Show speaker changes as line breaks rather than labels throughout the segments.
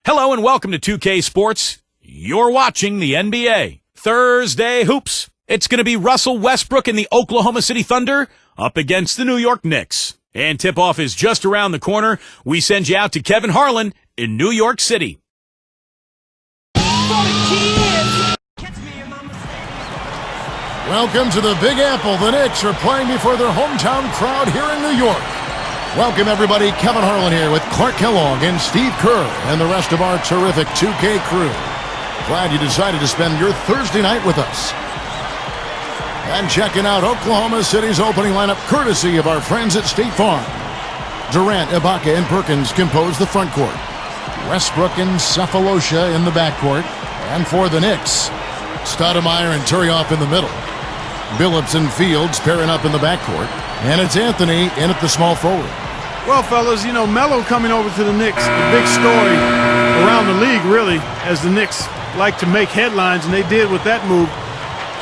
Hello and welcome to 2K Sports. You're watching the NBA. Thursday Hoops. It's going to be Russell Westbrook and the Oklahoma City Thunder up against the New York Knicks. And tip-off is just around the corner. We send you out to Kevin Harlan in New York City.
Welcome to the Big Apple. The Knicks are playing before their hometown crowd here in New York. Welcome, everybody. Kevin Harlan here with Clark Kellogg and Steve Kerr and the rest of our terrific 2K crew. Glad you decided to spend your Thursday night with us. And checking out Oklahoma City's opening lineup courtesy of our friends at State Farm. Durant, Ibaka, and Perkins compose the front court. Westbrook and Cephalosha in the backcourt. And for the Knicks, Stoudemire and Turioff in the middle. Billups and Fields pairing up in the backcourt. And it's Anthony in at the small forward.
Well, fellas, you know, Melo coming over to the Knicks, a big story around the league, really, as the Knicks like to make headlines, and they did with that move.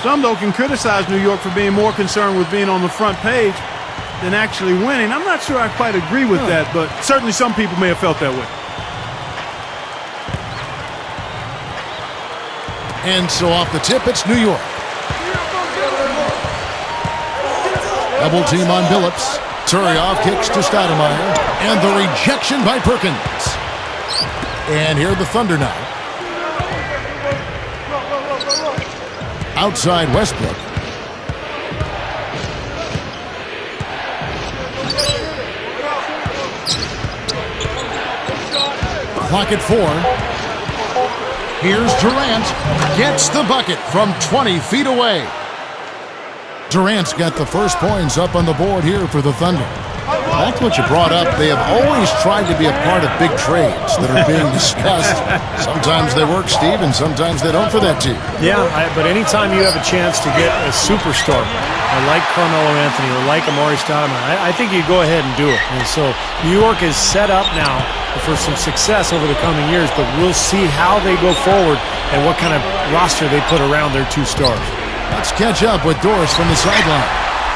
Some, though, can criticize New York for being more concerned with being on the front page than actually winning. I'm not sure I quite agree with that, but certainly some people may have felt that way.
And so off the tip, it's New York. Double team on Billups. Turioff kicks to Stoudemire. And the rejection by Perkins. And here are the Thunder now. Outside Westbrook. Clock at 4. Here's Durant. Gets the bucket from 20 feet away. Durant's got the first points up on the board here for the Thunder. Back to what you brought up, they have always tried to be a part of big trades that are being discussed. Sometimes they work, Steve, and sometimes they don't for that team.
Yeah, but anytime you have a chance to get a superstar like Carmelo Anthony or like Amari Stoudemire, I think you go ahead and do it. And so New York is set up now for some success over the coming years, but we'll see how they go forward and what kind of roster they put around their two stars.
Let's catch up with Doris from the sideline.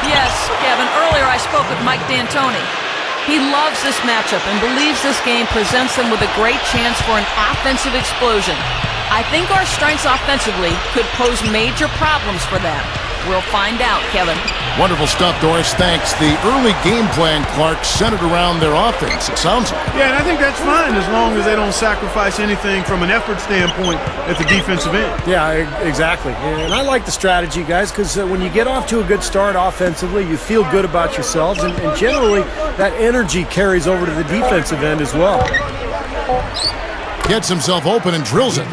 Yes, Kevin. Earlier I spoke with Mike D'Antoni. He loves this matchup and believes this game presents them with a great chance for an offensive explosion. I think our strengths offensively could pose major problems for them. We'll find out, Kevin.
Wonderful stuff, Doris. Thanks. The early game plan, Clark, centered around their offense, it sounds like.
Yeah, and I think that's fine as long as they don't sacrifice anything from an effort standpoint at the defensive end.
Yeah, exactly. And I like the strategy, guys, because when you get off to a good start offensively, you feel good about yourselves, and generally that energy carries over to the defensive end as well.
Gets himself open and drills it.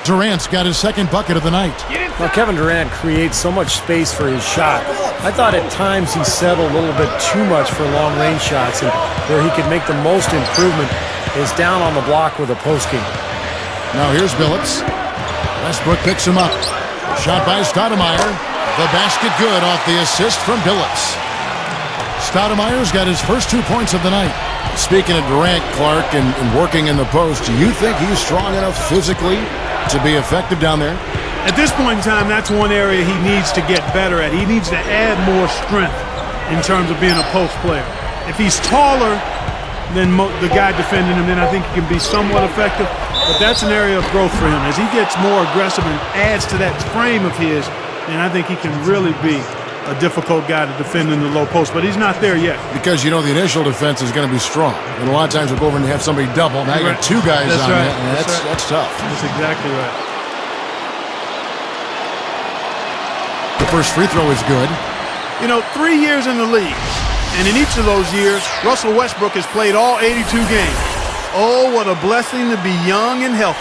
Durant's got his second bucket of the night.
Well, Kevin Durant creates so much space for his shot. I thought at times he settled a little bit too much for long-range shots, and where he could make the most improvement is down on the block with a post game.
Now here's Billups. Westbrook picks him up. Shot by Stoudemire. The basket good off the assist from Billups. Stoudemire's got his first 2 points of the night. Speaking of Durant, Clark, and working in the post, do you think he's strong enough physically to be effective down there?
At this point in time, that's one area he needs to get better at. He needs to add more strength in terms of being a post player. If he's taller than the guy defending him, then I think he can be somewhat effective. But that's an area of growth for him. As he gets more aggressive and adds to that frame of his, then I think he can really be a difficult guy to defend in the low post. But he's not there yet.
Because, you know, the initial defense is going to be strong. And a lot of times we'll go over and have somebody double. Now you got two guys on
right.
that. That's tough.
That's exactly right.
The first free throw is good.
You know, 3 years in the league, and in each of those years, Russell Westbrook has played all 82 games. Oh, what a blessing to be young and healthy.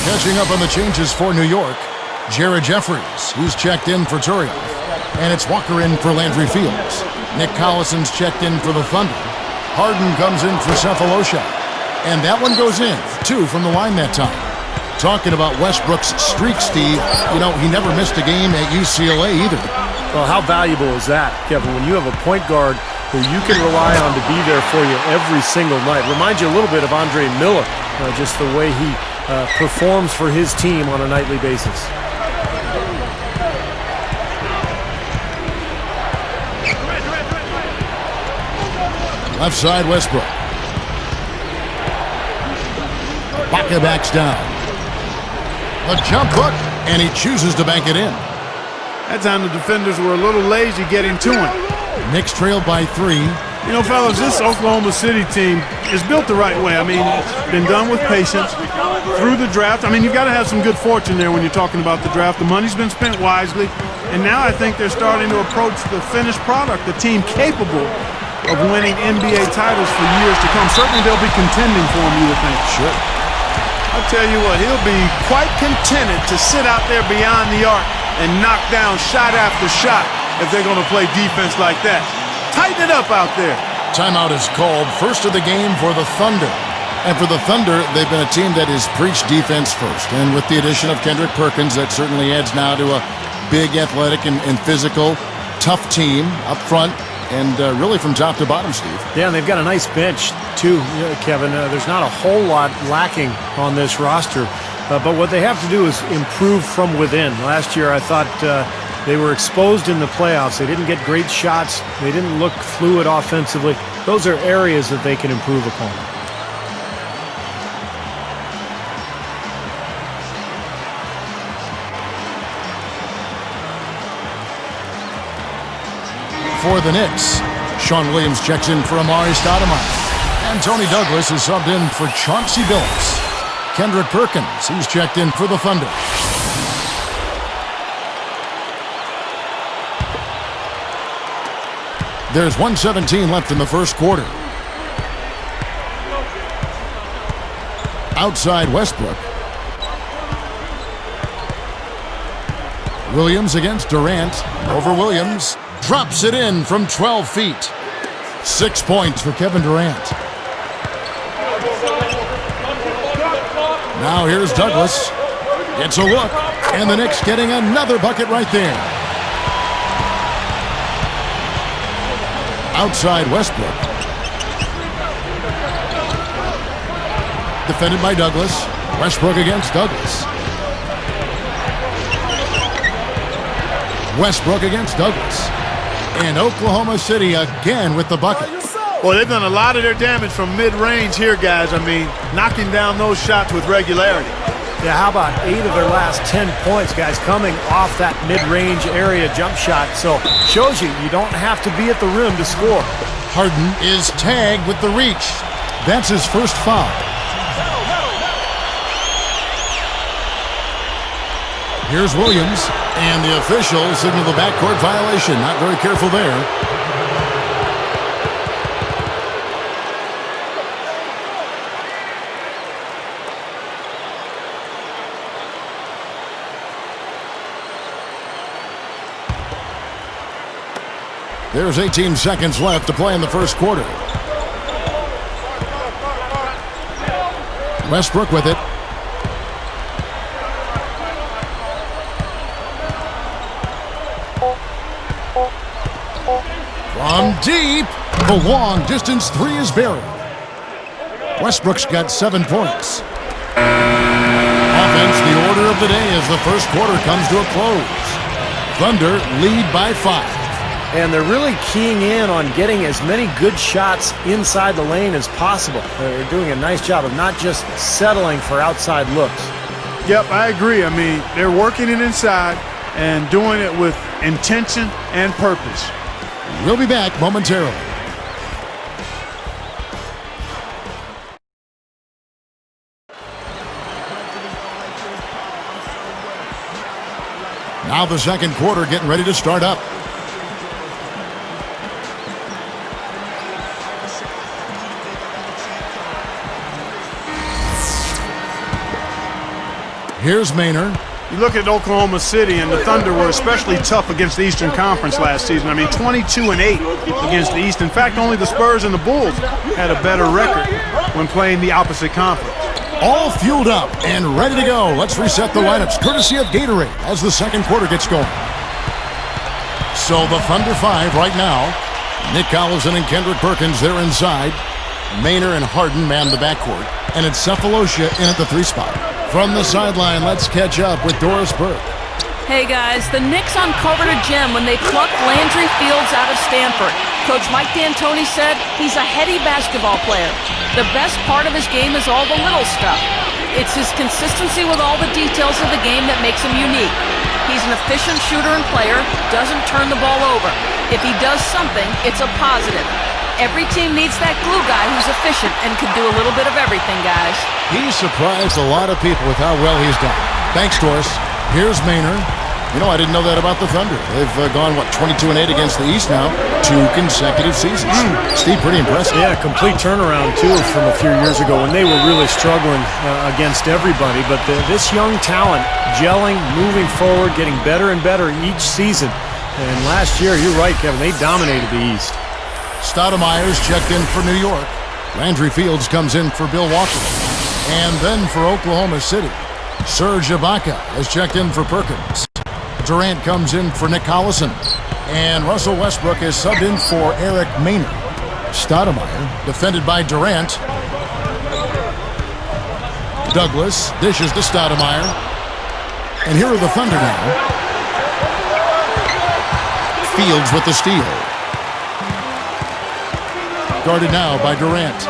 Catching up on the changes for New York, Jared Jeffries, who's checked in for Turioff. And it's Walker in for Landry Fields. Nick Collison's checked in for the Thunder. Harden comes in for Cephalosha. And that one goes in, 2 from the line that time. Talking about Westbrook's streak, Steve, you know, he never missed a game at UCLA either.
Well, how valuable is that, Kevin, when you have a point guard who you can rely on to be there for you every single night? Reminds you a little bit of Andre Miller, just the way he performs for his team on a nightly basis.
Left side, Westbrook. Baca backs down. A jump hook, and he chooses to bank it in.
That time the defenders were a little lazy getting to him.
Knicks trailed by 3.
You know, fellas, this Oklahoma City team is built the right way. I mean, it's been done with patience through the draft. I mean, you've got to have some good fortune there when you're talking about the draft. The money's been spent wisely, and now I think they're starting to approach the finished product, the team capable of winning NBA titles for years to come. Certainly they'll be contending for them, you would think.
Sure.
I'll tell you what, he'll be quite contented to sit out there beyond the arc and knock down shot after shot if they're going to play defense like that. Tighten it up out there.
Timeout is called. First of the game for the Thunder. And for the Thunder, they've been a team that has preached defense first. And with the addition of Kendrick Perkins, that certainly adds now to a big athletic and physical, tough team up front. And really from top to bottom, Steve.
Yeah, and they've got a nice bench, too, Kevin. There's not a whole lot lacking on this roster. But what they have to do is improve from within. Last year, I thought they were exposed in the playoffs. They didn't get great shots. They didn't look fluid offensively. Those are areas that they can improve upon.
For the Knicks, Sean Williams checks in for Amari Stoudemire. And Tony Douglas is subbed in for Chauncey Billups. Kendrick Perkins, he's checked in for the Thunder. There's 1:17 left in the first quarter. Outside Westbrook. Williams against Durant. Over Williams. Drops it in from 12 feet. 6 points for Kevin Durant. Now here's Douglas. Gets a look. And the Knicks getting another bucket right there. Outside Westbrook. Defended by Douglas. Westbrook against Douglas. Westbrook against Douglas. And Oklahoma City again with the bucket.
Well, they've done a lot of their damage from mid-range here, guys. I mean, knocking down those shots with regularity.
Yeah, how about 8 of their last 10 points, guys, coming off that mid-range area jump shot. So, shows you don't have to be at the rim to score.
Harden is tagged with the reach. That's his first foul. Here's Williams, and the officials signal the backcourt violation. Not very careful there. There's 18 seconds left to play in the first quarter. Westbrook with it. From deep, the long distance three is buried. Westbrook's got 7 points. Offense, the order of the day as the first quarter comes to a close. Thunder lead by 5.
And they're really keying in on getting as many good shots inside the lane as possible. They're doing a nice job of not just settling for outside looks.
Yep, I agree. I mean, they're working it inside and doing it with intention and purpose.
We'll be back momentarily. Now the second quarter getting ready to start up. Here's Maynard.
You look at Oklahoma City, and the Thunder were especially tough against the Eastern Conference last season. I mean, 22-8 against the East. In fact, only the Spurs and the Bulls had a better record when playing the opposite conference.
All fueled up and ready to go. Let's reset the lineups, courtesy of Gatorade, as the second quarter gets going. So the Thunder 5 right now. Nick Collison and Kendrick Perkins, they're inside. Maynard and Harden man the backcourt. And it's Cephalosha in at the 3 spot. From the sideline, let's catch up with Doris Burke.
Hey guys, the Knicks uncovered a gem when they plucked Landry Fields out of Stanford. Coach Mike D'Antoni said he's a heady basketball player. The best part of his game is all the little stuff. It's his consistency with all the details of the game that makes him unique. He's an efficient shooter and player, doesn't turn the ball over. If he does something, it's a positive. Every team needs that glue guy who's efficient and can do a little bit of everything, guys.
He's surprised a lot of people with how well he's done. Thanks, Doris. Here's Maynard. You know, I didn't know that about the Thunder. They've gone, 22-8 against the East now, 2 consecutive seasons. Steve, pretty impressive.
Yeah, complete turnaround, too, from a few years ago when they were really struggling against everybody. But this young talent gelling, moving forward, getting better and better each season. And last year, you're right, Kevin, they dominated the East.
Stoudemire's checked in for New York. Landry Fields comes in for Bill Walker. And then for Oklahoma City, Serge Ibaka has checked in for Perkins. Durant comes in for Nick Collison. And Russell Westbrook is subbed in for Eric Maynard. Stoudemire defended by Durant. Douglas dishes to Stoudemire. And here are the Thunder now. Fields with the steal. Guarded now by Durant.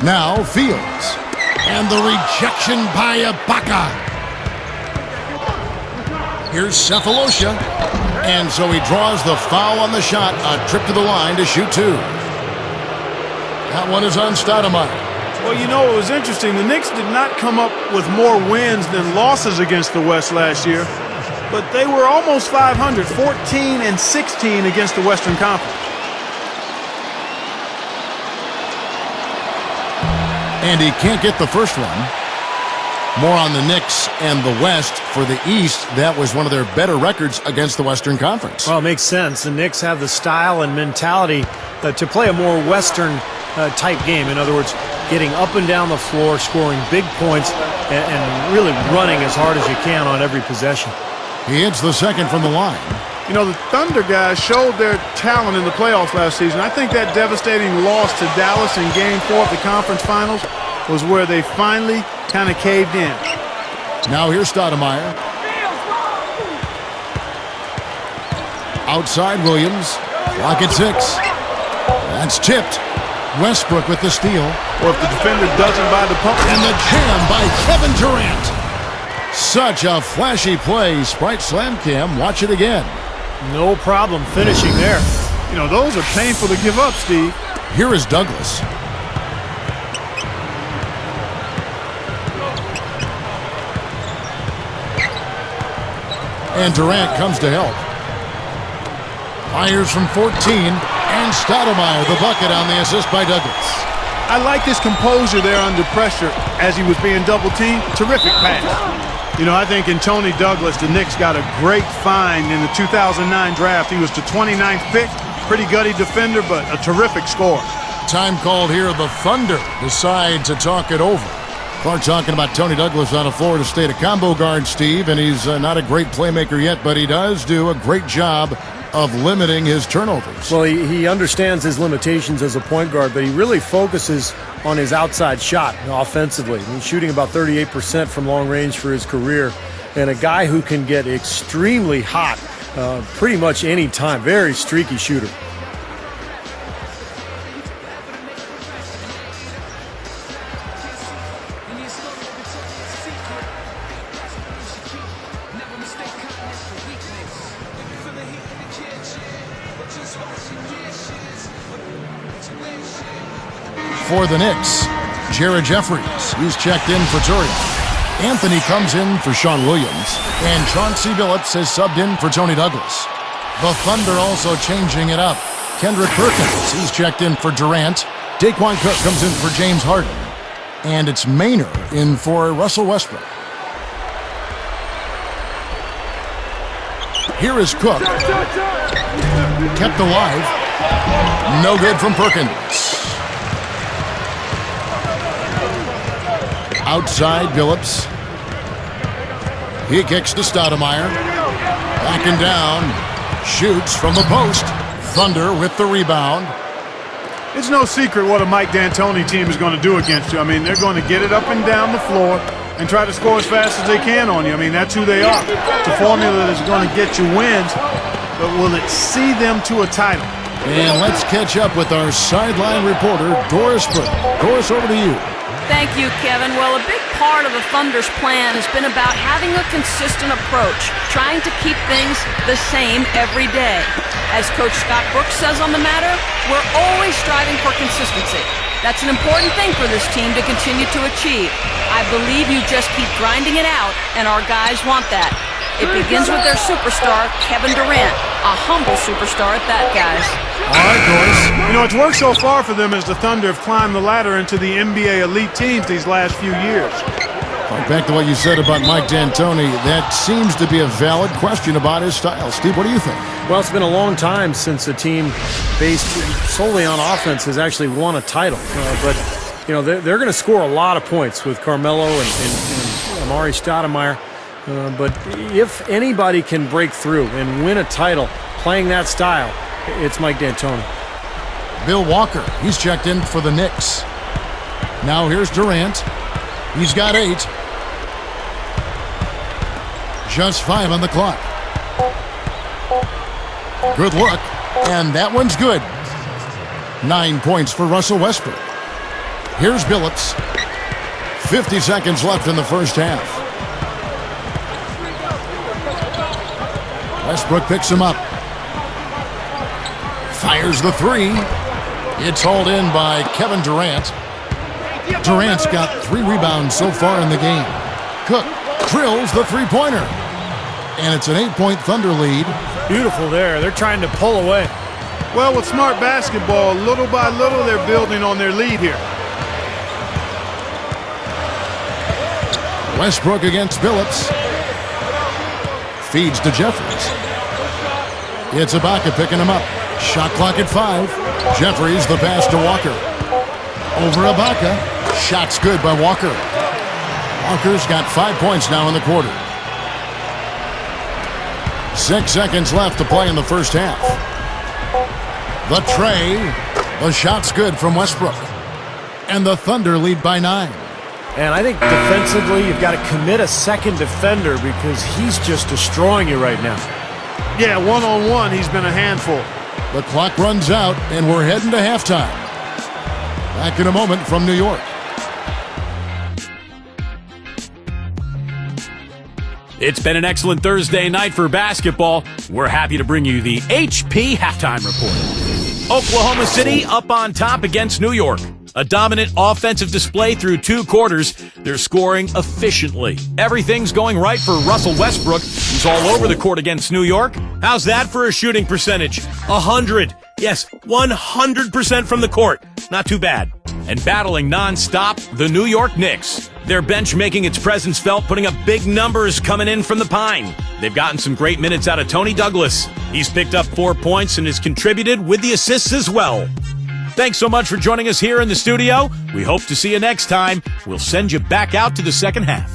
Now Fields. And the rejection by Ibaka. Here's Cephalosha. And so he draws the foul on the shot. A trip to the line to shoot 2. That one is on Stoudemire.
Well, you know, it was interesting. The Knicks did not come up with more wins than losses against the West last year. But they were almost 500, 14-16 against the Western Conference.
And he can't get the first one. More on the Knicks and the West. For the East, that was one of their better records against the Western Conference.
Well, it makes sense. The Knicks have the style and mentality to play a more Western type game. In other words, getting up and down the floor, scoring big points, and really running as hard as you can on every possession.
He hits the second from the line.
You know, the Thunder guys showed their talent in the playoffs last season. I think that devastating loss to Dallas in Game 4 of the conference finals was where they finally kind of caved in.
Now here's Stoudemire. Outside Williams. Clock at 6. That's tipped. Westbrook with the steal.
Or if the defender doesn't buy the pump.
And the jam by Kevin Durant. Such a flashy play. Sprite Slam Cam. Watch it again.
No problem finishing there.
You know, those are painful to give up, Steve.
Here is Douglas. And Durant comes to help. Fires from 14. And Stoudemire, the bucket on the assist by Douglas.
I like his composure there under pressure as he was being double-teamed. Terrific pass. You know, I think in Tony Douglas, the Knicks got a great find in the 2009 draft. He was the 29th pick. Pretty gutty defender, but a terrific scorer.
Time called here. The Thunder decide to talk it over. Clark talking about Tony Douglas on a Florida State, a combo guard, Steve, and he's not a great playmaker yet, but he does do a great job of limiting his turnovers.
Well, he understands his limitations as a point guard, but he really focuses on his outside shot offensively. He's shooting about 38% from long range for his career, and a guy who can get extremely hot pretty much any time. Very streaky shooter.
For the Knicks, Jared Jeffries. He's checked in for Turian. Anthony comes in for Sean Williams. And Chauncey Billups has subbed in for Tony Douglas. The Thunder also changing it up. Kendrick Perkins, he's checked in for Durant. Daquan Cook comes in for James Harden. And it's Maynard in for Russell Westbrook. Here is Cook. Kept alive. No good from Perkins. Outside Billups. He kicks to Stoudemire. Backing down. Shoots from the post. Thunder with the rebound.
It's no secret what a Mike D'Antoni team is going to do against you. I mean, they're going to get it up and down the floor and try to score as fast as they can on you. I mean, that's who they are. It's a formula that's going to get you wins, but will it see them to a title?
And let's catch up with our sideline reporter, Doris Burke. Doris, over to you.
Thank you, Kevin. Well, a big part of the Thunder's plan has been about having a consistent approach, trying to keep things the same every day. As Coach Scott Brooks says on the matter, we're always striving for consistency. That's an important thing for this team to continue to achieve. I believe you just keep grinding it out, and our guys want that. It begins with their superstar, Kevin Durant, a humble superstar at that, guys.
All right, Doris.
You know, it's worked so far for them as the Thunder have climbed the ladder into the NBA elite teams these last few years.
Back to what you said about Mike D'Antoni, that seems to be a valid question about his style. Steve, what do you think?
Well, it's been a long time since a team based solely on offense has actually won a title. But, you know, they're going to score a lot of points with Carmelo and Amari Stoudemire. But if anybody can break through and win a title playing that style, it's Mike D'Antoni.
Bill Walker, he's checked in for the Knicks. Now here's Durant. He's got 8. Just 5 on the clock. Good look, and that one's good. 9 points for Russell Westbrook. Here's Billups. 50 seconds left in the first half. Westbrook picks him up. Fires the 3. It's hauled in by Kevin Durant. Durant's got 3 rebounds so far in the game. Cook drills the three-pointer. And it's an 8-point Thunder lead.
Beautiful there. They're trying to pull away.
Well, with smart basketball, little by little, they're building on their lead here.
Westbrook against Billups. Feeds to Jeffries. It's Ibaka picking him up. Shot clock at 5. Jeffries the pass to Walker. Over Ibaka. Shot's good by Walker. Walker's got 5 points now in the quarter. 6 seconds left to play in the first half. The tray. The shot's good from Westbrook. And the Thunder lead by 9.
And I think defensively, you've got to commit a second defender because he's just destroying you right now.
Yeah, one-on-one, he's been a handful.
The clock runs out, and we're heading to halftime. Back in a moment from New York.
It's been an excellent Thursday night for basketball. We're happy to bring you the HP Halftime Report. Oklahoma City up on top against New York. A dominant offensive display through 2 quarters. They're scoring efficiently. Everything's going right for Russell Westbrook, who's all over the court against New York. How's that for a shooting percentage? 100. Yes, 100% from the court. Not too bad. And battling nonstop, the New York Knicks. Their bench making its presence felt, putting up big numbers coming in from the Pine. They've gotten some great minutes out of Tony Douglas. He's picked up 4 points and has contributed with the assists as well. Thanks so much for joining us here in the studio. We hope to see you next time. We'll send you back out to the second half.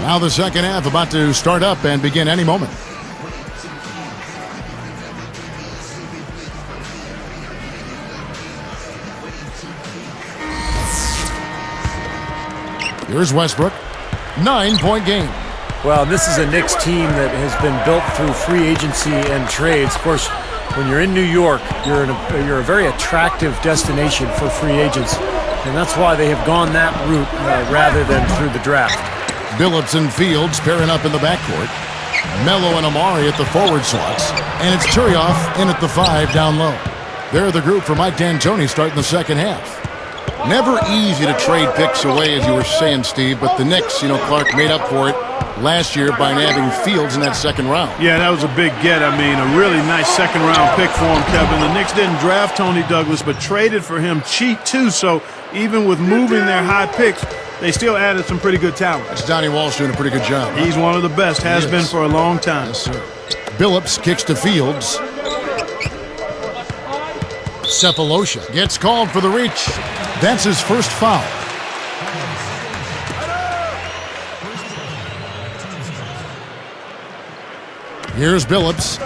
Now the second half about to start up and begin any moment. Here's Westbrook. 9-point game.
Well, this is a Knicks team that has been built through free agency and trades. Of course, when you're in New York, you're a very attractive destination for free agents, and that's why they have gone that route rather than through the draft.
Billups and Fields pairing up in the backcourt. Melo and Amari at the forward slots, and it's Turioff in at the 5 down low. They're the group for Mike D'Antoni starting the second half. Never easy to trade picks away, as you were saying, Steve, but the Knicks, Clark made up for it last year by nabbing Fields in that second round.
Yeah, that was a big get. I mean, a really nice second-round pick for him, Kevin. The Knicks didn't draft Tony Douglas, but traded for him cheap, too. So even with moving their high picks, they still added some pretty good talent.
It's Donnie Walsh doing a pretty good job.
He's one of the best, has been for a long time.
Yes, sir. Billups kicks to Fields. Cephalosha gets called for the reach. That's his first foul. Here's Billups.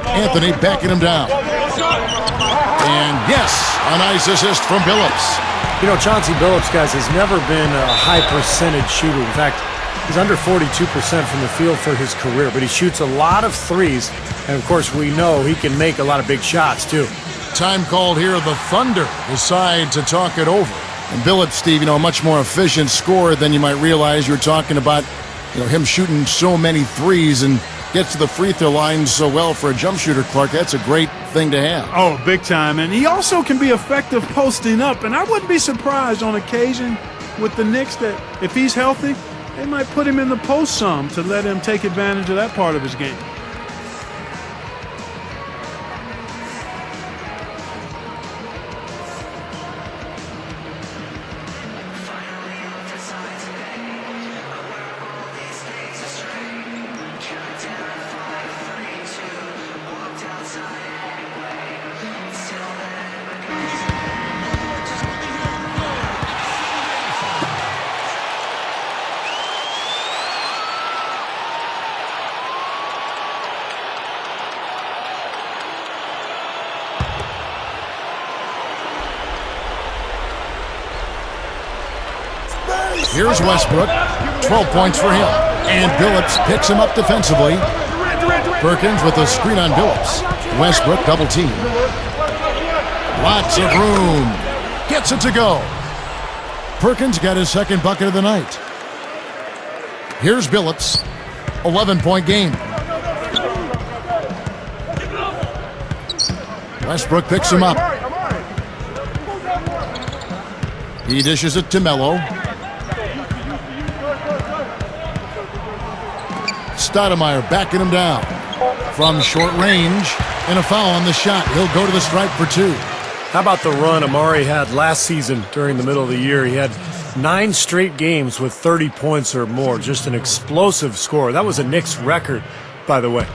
Anthony backing him down. And yes, a nice assist from Billups.
You know, Chauncey Billups, guys, has never been a high percentage shooter. In fact, he's under 42% from the field for his career, but he shoots a lot of threes, and of course we know he can make a lot of big shots too.
Time called here. The Thunder decide to talk it over. And Billups, Steve, a much more efficient scorer than you might realize. You're talking about, him shooting so many threes and gets to the free throw line so well for a jump shooter, Clark. That's a great thing to have.
Oh, big time. And he also can be effective posting up. And I wouldn't be surprised on occasion with the Knicks that if he's healthy, they might put him in the post some to let him take advantage of that part of his game.
Here's Westbrook, 12 points for him. And Billups picks him up defensively. Perkins with a screen on Billups. Westbrook double team. Lots of room. Gets it to go. Perkins got his second bucket of the night. Here's Billups, 11-point game. Westbrook picks him up. He dishes it to Melo. Stoudemire backing him down from short range, and a foul on the shot. He'll go to the stripe for two.
How about the run Amari had last season during the middle of the year? He had 9 straight games with 30 points or more. Just an explosive score. That was a Knicks record, by the way.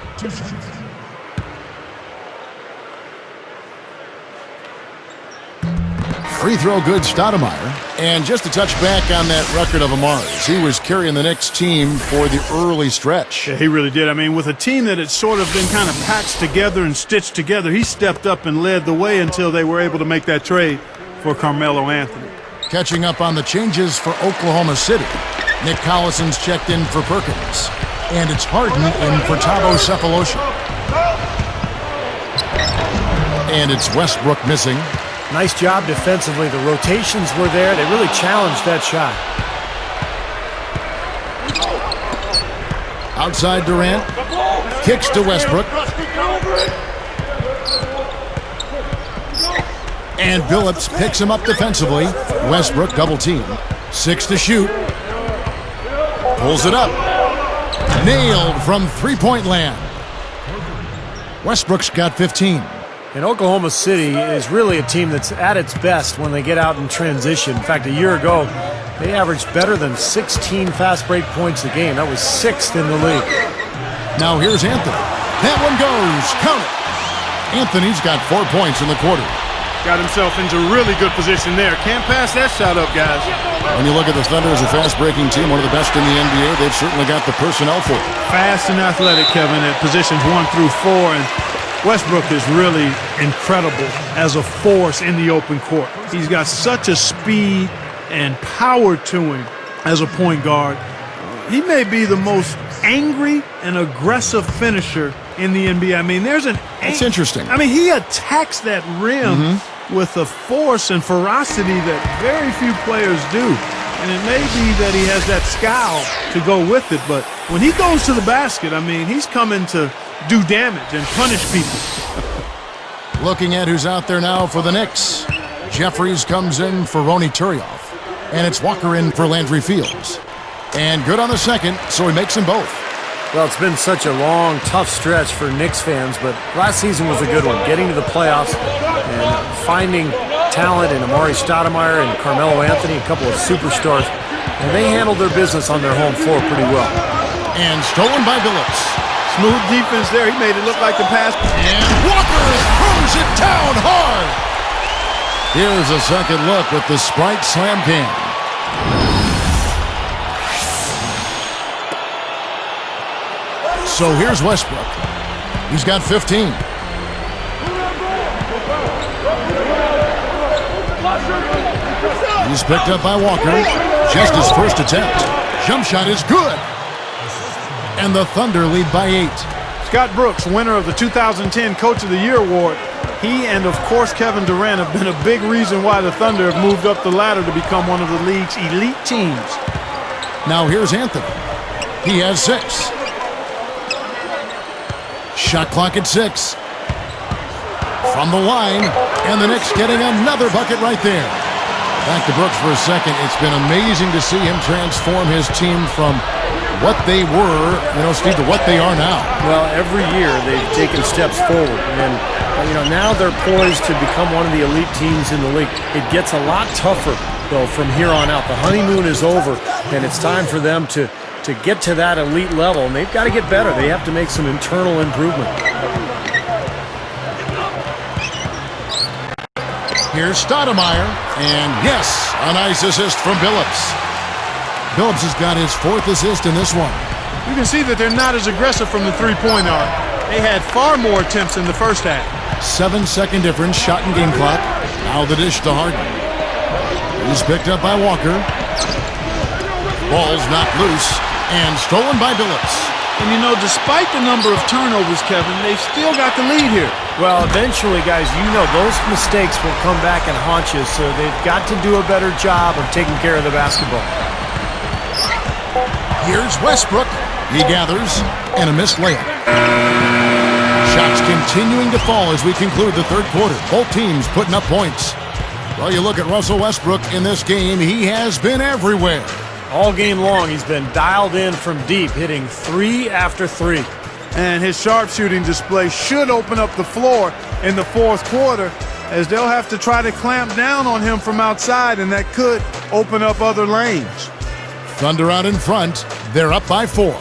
Free throw good, Stoudemire. And just to touch back on that record of Amari's, he was carrying the Knicks team for the early stretch.
Yeah, he really did. I mean, with a team that had sort of been kind of patched together and stitched together, he stepped up and led the way until they were able to make that trade for Carmelo Anthony.
Catching up on the changes for Oklahoma City. Nick Collison's checked in for Perkins. And it's Harden in for Thabo Sefolosha. And it's Westbrook missing.
Nice job defensively. The rotations were there. They really challenged that shot.
Outside Durant. Kicks to Westbrook. And Billups picks him up defensively. Westbrook double team. 6 to shoot. Pulls it up. Nailed from three-point land. Westbrook's got 15.
And Oklahoma City is really a team that's at its best when they get out in transition. In fact, a year ago, they averaged better than 16 fast break points a game. That was 6th in the league.
Now here's Anthony. That one goes. Count it. Anthony's got 4 points in the quarter.
Got himself into really good position there. Can't pass that shot up, guys.
When you look at the Thunder as a fast-breaking team, one of the best in the NBA, they've certainly got the personnel for it.
Fast and athletic, Kevin, at positions 1 through 4. And Westbrook is really incredible as a force in the open court. He's got such a speed and power to him as a point guard. He may be the most angry and aggressive finisher in the NBA. I mean,
That's interesting.
I mean, he attacks that rim with a force and ferocity that very few players do. And it may be that he has that scowl to go with it, but when he goes to the basket, I mean, he's coming to do damage and punish people.
Looking at who's out there now for the Knicks. Jeffries comes in for Ronny Turioff. And it's Walker in for Landry Fields. And good on the second, so he makes them both.
Well, it's been such a long, tough stretch for Knicks fans, but last season was a good one. Getting to the playoffs and finding talent in Amari Stoudemire and Carmelo Anthony, a couple of superstars. And they handled their business on their home floor pretty well.
And stolen by Billups.
Smooth defense there. He made it look like the pass.
And Walker throws it down hard. Here's a second look with the Sprite Slam Can. So here's Westbrook. He's got 15. He's picked up by Walker. Just his first attempt. Jump shot is good. And the Thunder lead by 8.
Scott Brooks, winner of the 2010 Coach of the Year award. He and, of course, Kevin Durant have been a big reason why the Thunder have moved up the ladder to become one of the league's elite teams.
Now here's Anthony. He has 6. Shot clock at 6. From the line, and the Knicks getting another bucket right there. Back to Brooks for a second. It's been amazing to see him transform his team from what they were, Steve, to what they are now.
Well, every year they've taken steps forward, and now they're poised to become one of the elite teams in the league. It gets a lot tougher, though, from here on out. The honeymoon is over, and it's time for them to get to that elite level, and they've got to get better. They have to make some internal improvement.
Here's Stoudemire, and yes, a nice assist from Billups. Billups has got his 4th assist in this one.
You can see that they're not as aggressive from the three-point arc. They had far more attempts in the first half.
7-second difference, shot and game clock. Now the dish to Harden. He's picked up by Walker. Ball's knocked loose and stolen by Billups.
And despite the number of turnovers, Kevin, they've still got the lead here.
Well, eventually, guys, those mistakes will come back and haunt you, so they've got to do a better job of taking care of the basketball.
Here's Westbrook. He gathers, and a missed layup. Shots continuing to fall as we conclude the third quarter. Both teams putting up points. Well, you look at Russell Westbrook in this game, he has been everywhere.
All game long, he's been dialed in from deep, hitting 3 after 3.
And his sharpshooting display should open up the floor in the fourth quarter, as they'll have to try to clamp down on him from outside, and that could open up other lanes.
Thunder out in front. They're up by 4.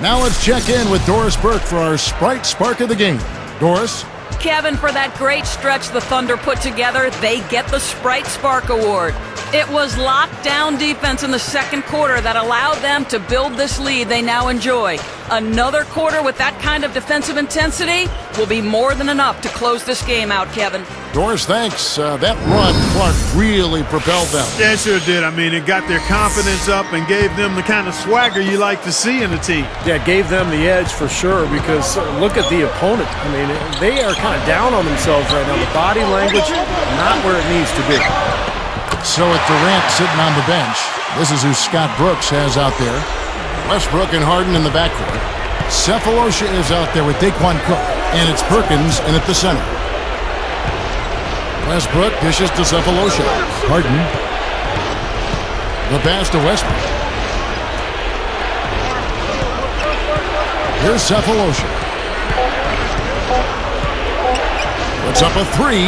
Now let's check in with Doris Burke for our Sprite Spark of the game. Doris?
Kevin, for that great stretch the Thunder put together, they get the Sprite Spark Award. It was lockdown defense in the second quarter that allowed them to build this lead they now enjoy. Another quarter with that kind of defensive intensity will be more than enough to close this game out, Kevin.
Doris, thanks. That run, Clark, really propelled them.
Yeah, it sure did. It got their confidence up and gave them the kind of swagger you like to see in a team.
Yeah, it gave them the edge for sure, because look at the opponent. They are kind of down on themselves right now. The body language, not where it needs to be.
So with Durant sitting on the bench, this is who Scott Brooks has out there. Westbrook and Harden in the backcourt. Cephalosha is out there with Daquan Cook, and it's Perkins in at the center. Westbrook dishes to Cephalosha. Harden. The pass to Westbrook. Here's Cephalosha. Puts up a 3.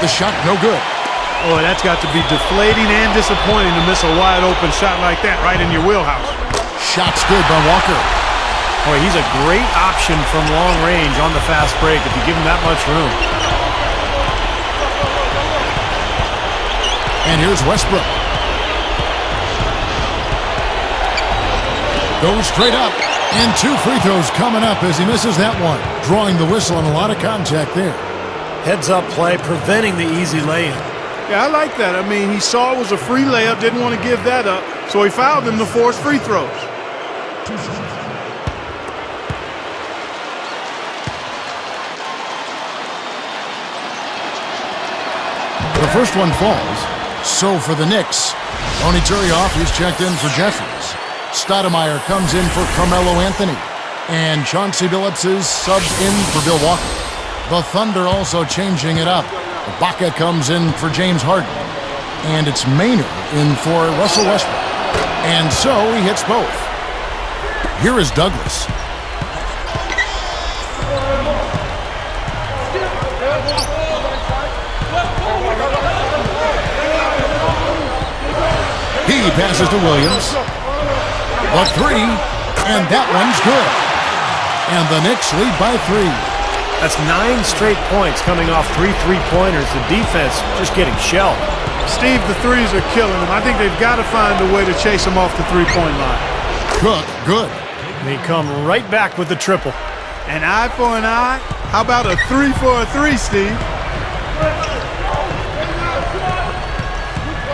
The shot no good.
Oh, that's got to be deflating and disappointing to miss a wide-open shot like that right in your wheelhouse.
Shot's good by Walker.
Boy, he's a great option from long range on the fast break if you give him that much room.
And here's Westbrook. Goes straight up. And 2 free throws coming up as he misses that one. Drawing the whistle and a lot of contact there.
Heads-up play, preventing the easy lay-in.
Yeah, I like that. He saw it was a free layup, didn't want to give that up, so he fouled him to force free throws.
The first one falls. So for the Knicks, Tony Turioff, he's checked in for Jeffries. Stoudemire comes in for Carmelo Anthony. And Chauncey Billups is subbed in for Bill Walker. The Thunder also changing it up. Ibaka comes in for James Harden. And it's Maynard in for Russell Westbrook. And so he hits both. Here is Douglas. He passes to Williams. The 3, and that one's good. And the Knicks lead by 3.
That's 9 straight points coming off 3 three-pointers. The defense just getting shelled.
Steve, the threes are killing them. I think they've got to find a way to chase them off the three-point line.
Cook, good.
They come right back with the triple.
An eye for an eye? How about a 3 for a 3, Steve?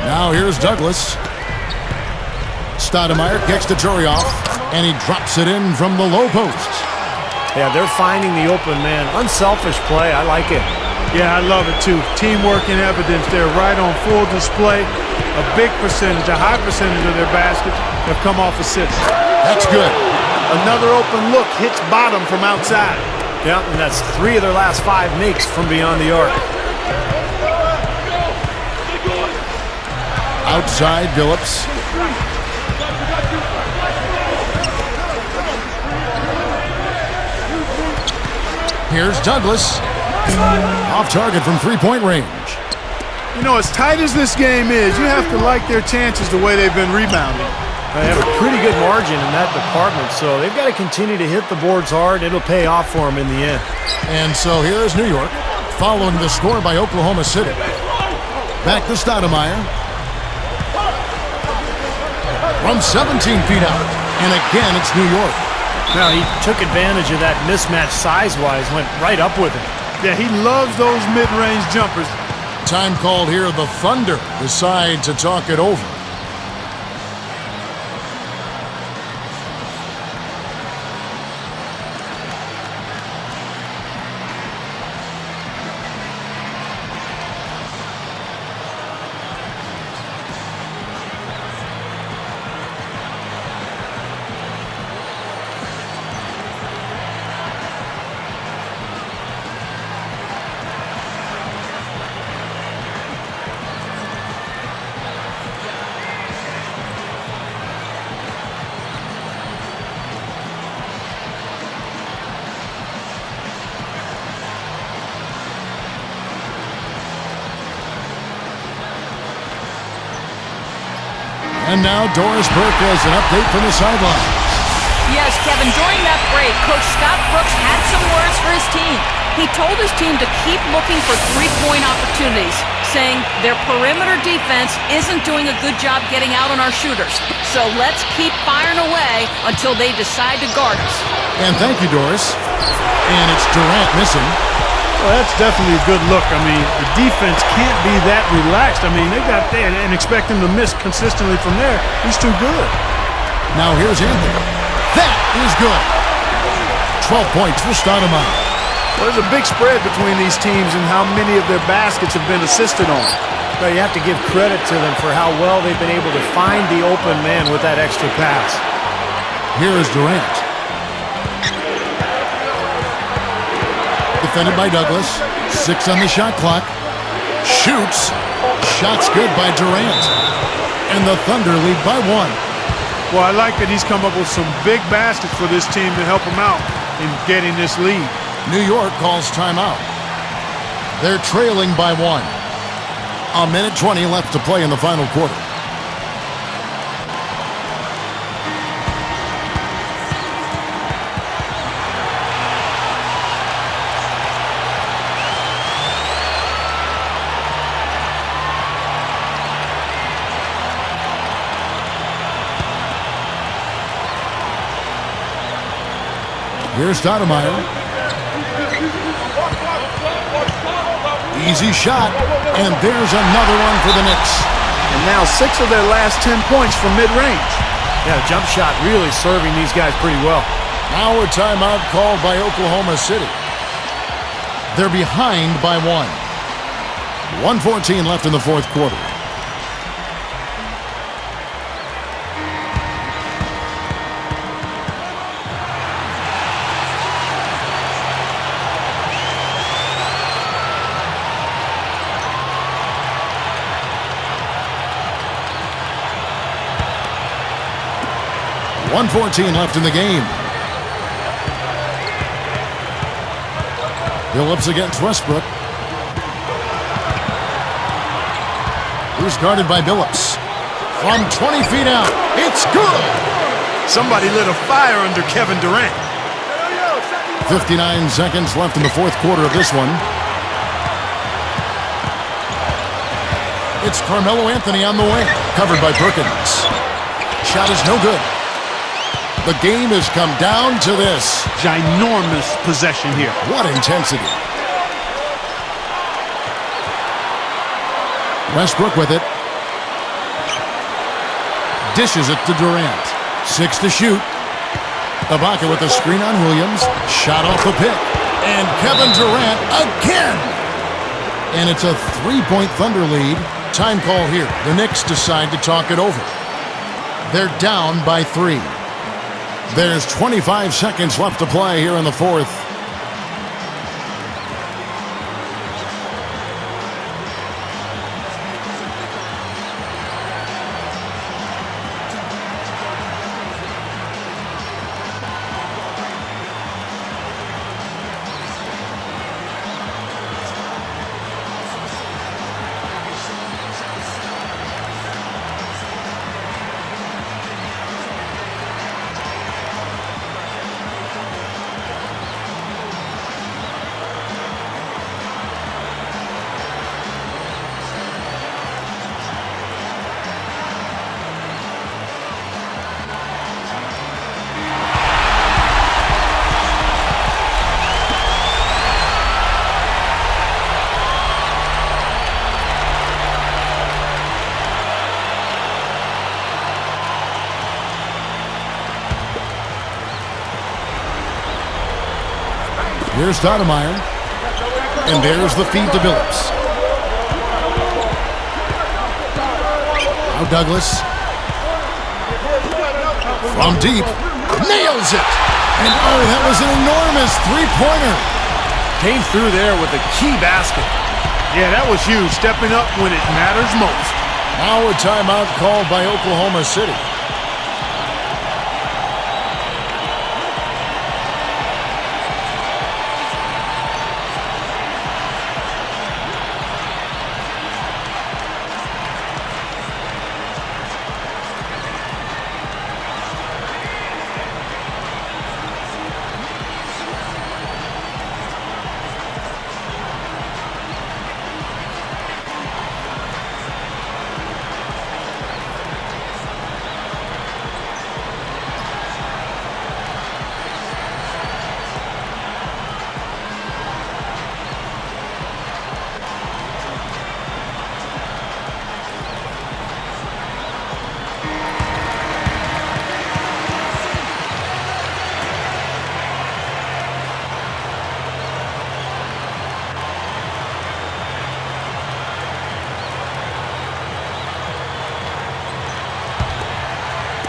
Now here's Douglas. Stoudemire kicks to Jurioff, and he drops it in from the low post.
Yeah, they're finding the open man. Unselfish play. I like it.
Yeah, I love it too. Teamwork in evidence. They're right on full display. A big percentage, a high percentage of their baskets have come off assists.
That's good.
Another open look hits bottom from outside.
Yeah, and that's 3 of their last 5 makes from beyond the arc.
Outside, Phillips. Here's Douglas. Off target from three-point range.
You know, as tight as this game is, you have to like their chances the way they've been rebounding.
They have a pretty good margin in that department, so they've got to continue to hit the boards hard. It'll pay off for them in the end.
And so here is New York, following the score by Oklahoma City. Back to Stoudemire. From 17 feet out. And again, it's New York.
Now, he took advantage of that mismatch size-wise, went right up with it.
Yeah, he loves those mid-range jumpers.
Time called here. The Thunder decide to talk it over. And now Doris Burke has an update from the sideline.
Yes, Kevin, during that break, Coach Scott Brooks had some words for his team. He told his team to keep looking for three-point opportunities, saying their perimeter defense isn't doing a good job getting out on our shooters. So let's keep firing away until they decide to guard us.
And thank you, Doris. And it's Durant missing.
Well, that's definitely a good look. I mean, the defense can't be that relaxed. I mean, they got there and expect him to miss consistently from there. He's too good.
Now here's Anthony. That is good. 12 points for Stoudemire.
Well, there's a big spread between these teams and how many of their baskets have been assisted on.
But you have to give credit to them for how well they've been able to find the open man with that extra pass.
Here is Durant. Defended by Douglas. 6 on the shot clock. Shoots. Shot's good by Durant. And the Thunder lead by 1.
Well, I like that he's come up with some big baskets for this team to help him out in getting this lead.
New York calls timeout. They're trailing by 1. A minute 20 left to play in the final quarter. Here's Stoudemire. Easy shot, and there's another one for the Knicks.
And now 6 of their last 10 points from mid-range.
Yeah, jump shot really serving these guys pretty well.
Now a timeout called by Oklahoma City. They're behind by 1. 1:14 left in the fourth quarter. .114 left in the game. Phillips against Westbrook. Who's guarded by Phillips? From 20 feet out. It's good!
Somebody lit a fire under Kevin Durant.
59 seconds left in the fourth quarter of this one. It's Carmelo Anthony on the wing, covered by Perkins. Shot is no good. The game has come down to this.
Ginormous possession here.
What intensity. Westbrook with it. Dishes it to Durant. 6 to shoot. Ibaka with the screen on Williams. Shot off the pick. And Kevin Durant again. And it's a 3-point Thunder lead. Time call here. The Knicks decide to talk it over. They're down by 3. There's 25 seconds left to play here in the fourth. Here's Stoudemire. And there's the feed to Billups. Now Douglas. From deep. Nails it! And oh, that was an enormous three-pointer.
Came through there with a key basket.
Yeah, that was huge. Stepping up when it matters most.
Now a timeout called by Oklahoma City.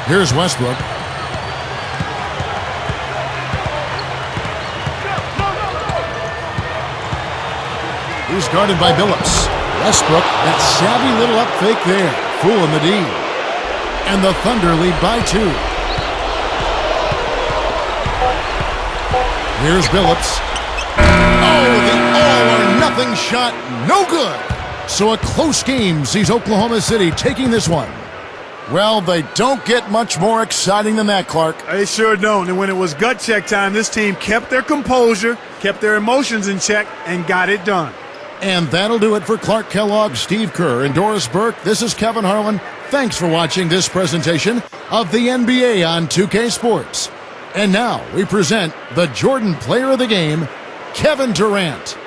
Here's Westbrook. He's guarded by Billups. Westbrook, that savvy little up fake there. Fooling the D. And the Thunder lead by 2. Here's Billups. Oh, the all-or-nothing shot. No good. So a close game sees Oklahoma City taking this one. Well, they don't get much more exciting than that, Clark.
They sure don't. And when it was gut check time, this team kept their composure, kept their emotions in check, and got it done.
And that'll do it for Clark Kellogg, Steve Kerr, and Doris Burke. This is Kevin Harlan. Thanks for watching this presentation of the NBA on 2K Sports. And now we present the Jordan Player of the Game, Kevin Durant.